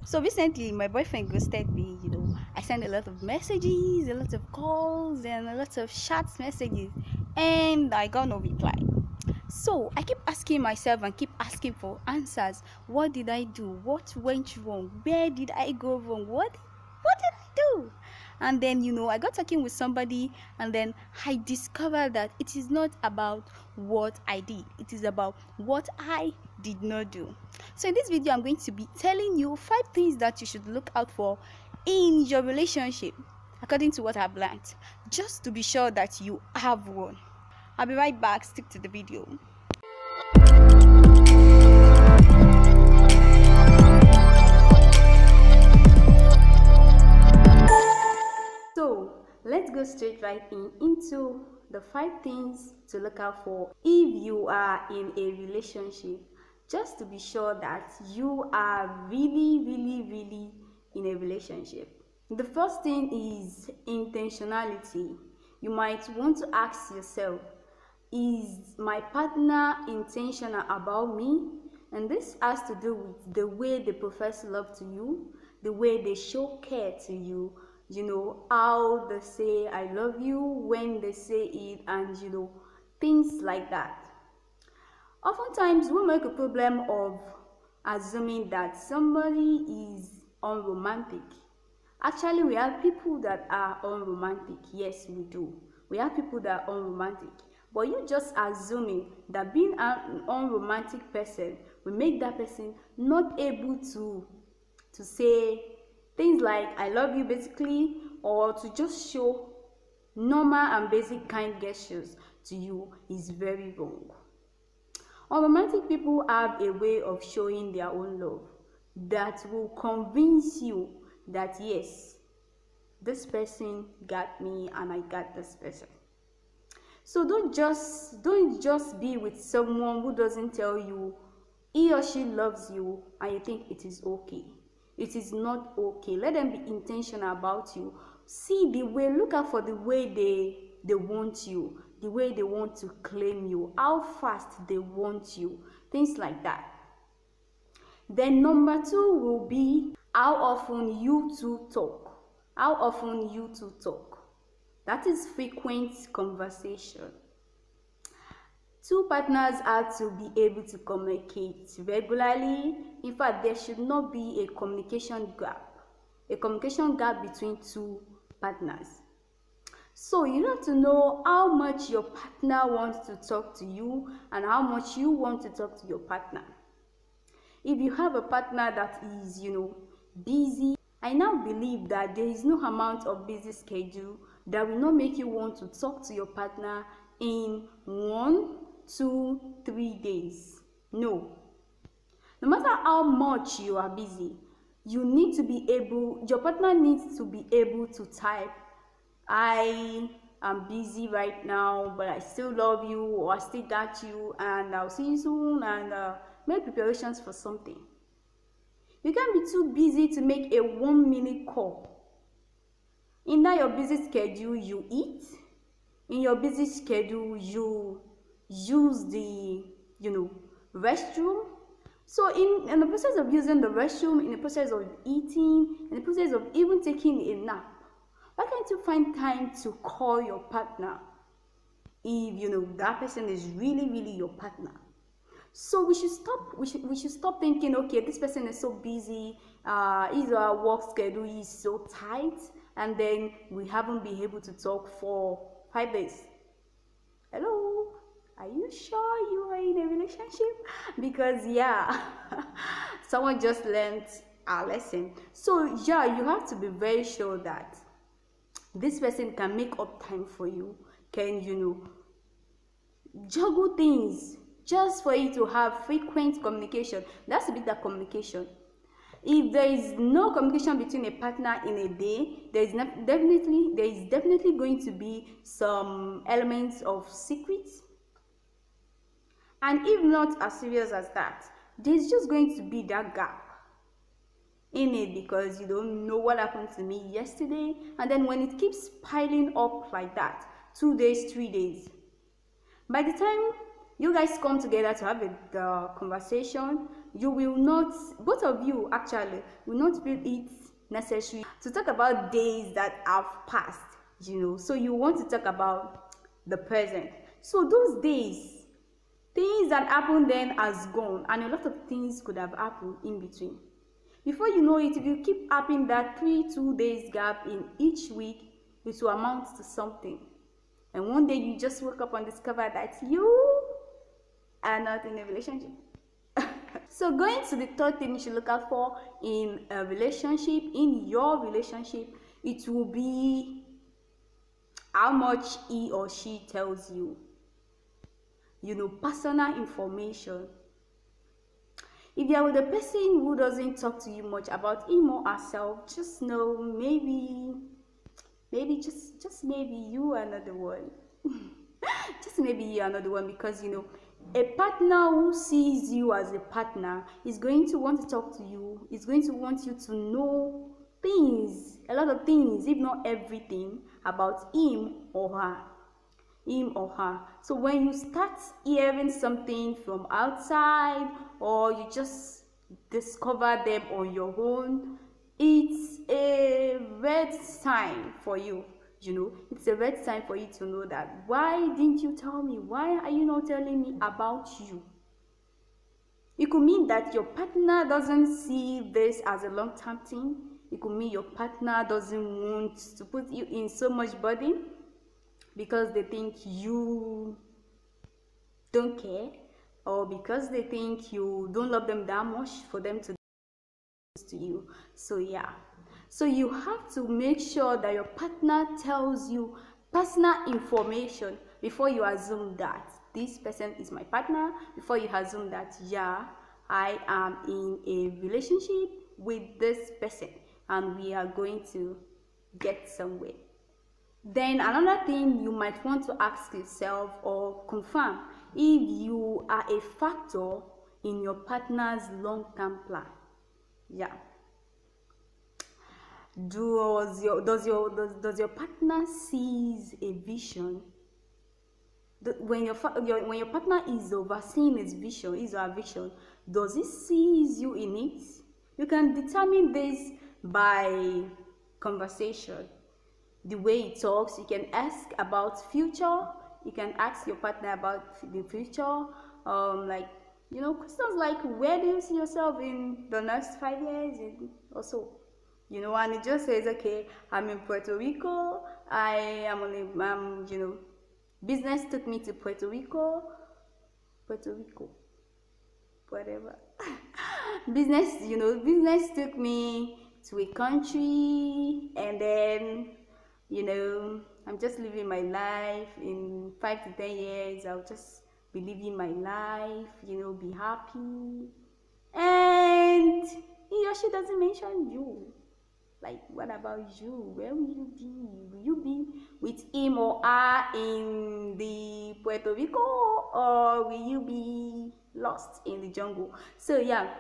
So recently, my boyfriend ghosted me. I sent a lot of messages, a lot of calls, and a lot of chat messages, and I got no reply. So I keep asking myself and keep asking for answers. What did I do? What went wrong? Where did I go wrong? What did I do? And then I got talking with somebody, and then I discovered that it is not about what I did, it is about what I did not do. So in this video, I'm going to be telling you 5 things that you should look out for in your relationship according to what I've learned, just to be sure that you have one. I'll be right back. Stick to the video. So let's go straight right into the 5 things to look out for if you are in a relationship, just to be sure that you are really in a relationship. The first thing is intentionality. You might want to ask yourself, is my partner intentional about me? And this has to do with the way they profess love to you, the way they show care to you, how they say I love you, when they say it, and things like that. Oftentimes we make a problem of assuming that somebody is unromantic. Actually, we have people that are unromantic. Yes, we do. We have people that are unromantic. But you just assuming that being an unromantic person will make that person not able to say things like I love you, basically, or to just show normal and basic kind gestures to you is very wrong. Unromantic people have a way of showing their own love that will convince you that yes, this person got me and I got this person. So don't just be with someone who doesn't tell you he or she loves you and you think it is okay. It is not okay. Let them be intentional about you. See the way, look out for the way they want you, the way they want to claim you, how fast they want you, things like that. Then number 2 will be how often you two talk. How often you two talk. That is frequent conversation. 2 partners have to be able to communicate regularly. In fact, there should not be a communication gap between 2 partners. So you have to know how much your partner wants to talk to you and how much you want to talk to your partner. If you have a partner that is, busy, I now believe that there is no amount of busy schedule that will not make you want to talk to your partner in 1, 2, 3 days. No matter how much you are busy, your partner needs to be able to type, I am busy right now, but I still love you, or I still got you, and I'll see you soon, and make preparations for something. You can't be too busy to make a 1-minute call. In that your busy schedule, you eat. In your busy schedule, you use the restroom. So in the process of using the restroom, in the process of eating, in the process of even taking a nap, why can't you find time to call your partner if that person is really your partner? So we should stop thinking, okay, this person is so busy, his work schedule is so tight, and then we haven't been able to talk for 5 days. Hello, are you sure you are in a relationship? Because someone just learned a lesson. So you have to be very sure that this person can make up time for you, can juggle things just for you to have frequent communication. That's a bit of communication. If there is no communication between a partner in a day, there is definitely going to be some elements of secrets. And if not as serious as that, there's just going to be that gap in it, because you don't know what happened to me yesterday, and then when it keeps piling up like that, 2 days, 3 days, by the time you guys come together to have a conversation, you will not, both of you actually will not feel it necessary to talk about days that have passed, so you want to talk about the present. So those days, things that happened then has gone, and a lot of things could have happened in between. Before you know it, if you keep having that 2 days gap in each week, it will amount to something. And one day you just wake up and discover that you are not in a relationship. So going to the third thing you should look out for in a relationship, in your relationship, it will be how much he or she tells you. Personal information. If you are with a person who doesn't talk to you much about him or herself, just know maybe just maybe you are not the one. Just maybe you are not the one, because a partner who sees you as a partner is going to want to talk to you, is going to want you to know things, a lot of things, if not everything, about him or her. So when you start hearing something from outside, or you just discover them on your own, it's a red sign for you. It's a red sign for you to know that, why didn't you tell me? Why are you not telling me about you? It could mean that your partner doesn't see this as a long-term thing. It could mean your partner doesn't want to put you in so much burden because they think you don't care, or because they think you don't love them that much for them to do to you. So you have to make sure that your partner tells you personal information before you assume that this person is my partner, before you assume that, yeah, I am in a relationship with this person and we are going to get somewhere. Then another thing you might want to ask yourself or confirm if you are a factor in your partner's long-term plan. Yeah. Does your partner sees a vision? When your partner is overseeing his vision, his or her vision, does he see you in it? You can determine this by conversation. The way he talks, you can ask about future. You can ask your partner about the future. Questions like, where do you see yourself in the next 5 years or so? And it just says, okay, I'm in Puerto Rico. Business took me to Puerto Rico, whatever. Business took me to a country, and then, I'm just living my life. In 5 to 10 years, I'll just be living my life, be happy. And he or she doesn't mention you. Like, what about you? Where will you be? Will you be with him or her in the Puerto Rico, or will you be lost in the jungle? So yeah,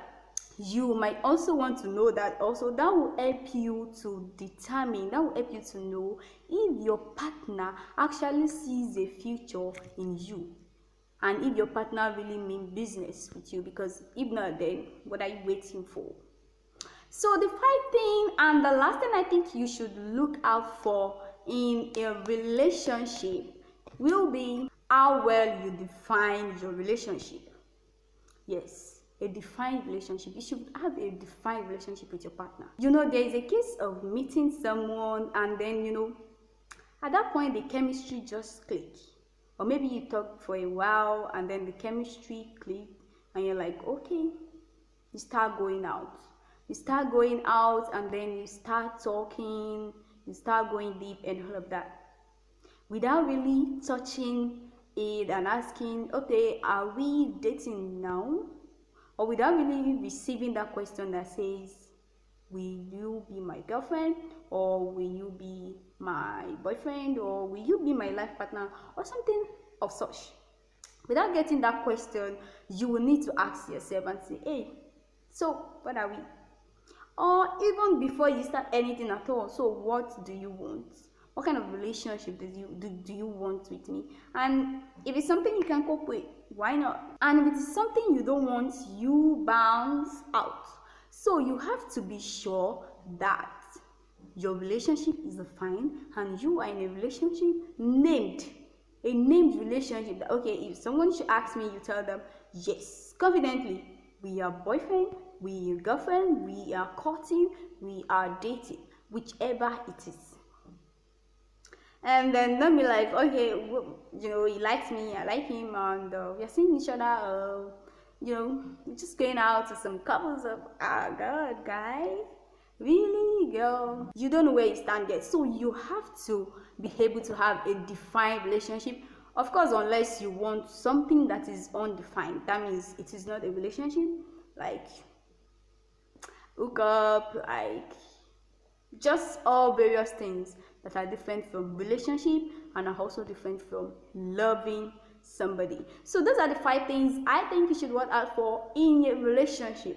you might also want to know that. Also, that will help you to determine, that will help you to know if your partner actually sees a future in you, and if your partner really means business with you. Because if not, then what are you waiting for? So the 5th thing and the last thing I think you should look out for in a relationship will be how well you define your relationship. Yes, a defined relationship. You should have a defined relationship with your partner. There is a case of meeting someone and then, at that point the chemistry just click. Or maybe you talk for a while and then the chemistry click and you're like, okay, you start going out. And then you start talking, you start going deep and all of that, without really touching it and asking, okay, are we dating now? Or without really receiving that question that says, will you be my girlfriend, or will you be my boyfriend, or will you be my life partner, or something of such. Without getting that question, you will need to ask yourself and say, hey, so what are we? Or even before you start anything at all, so what do you want? What kind of relationship do you want with me? And if it's something you can cope with, why not? And if it is something you don't want, you bounce out. So you have to be sure that your relationship is fine and you are in a relationship named relationship. That, okay, if someone should ask me, you tell them yes, confidently, we are boyfriend, we are girlfriend, we are courting, we are dating, whichever it is. And then don't be like, okay, he likes me, I like him, and we are seeing each other, we're just going out to some couples of, God, guy, really, girl, you don't know where you stand yet. So you have to be able to have a defined relationship. Of course, unless you want something that is undefined, that means it is not a relationship, like hook up, like just all various things that are different from relationship and are also different from loving somebody. So those are the 5 things I think you should watch out for in a relationship.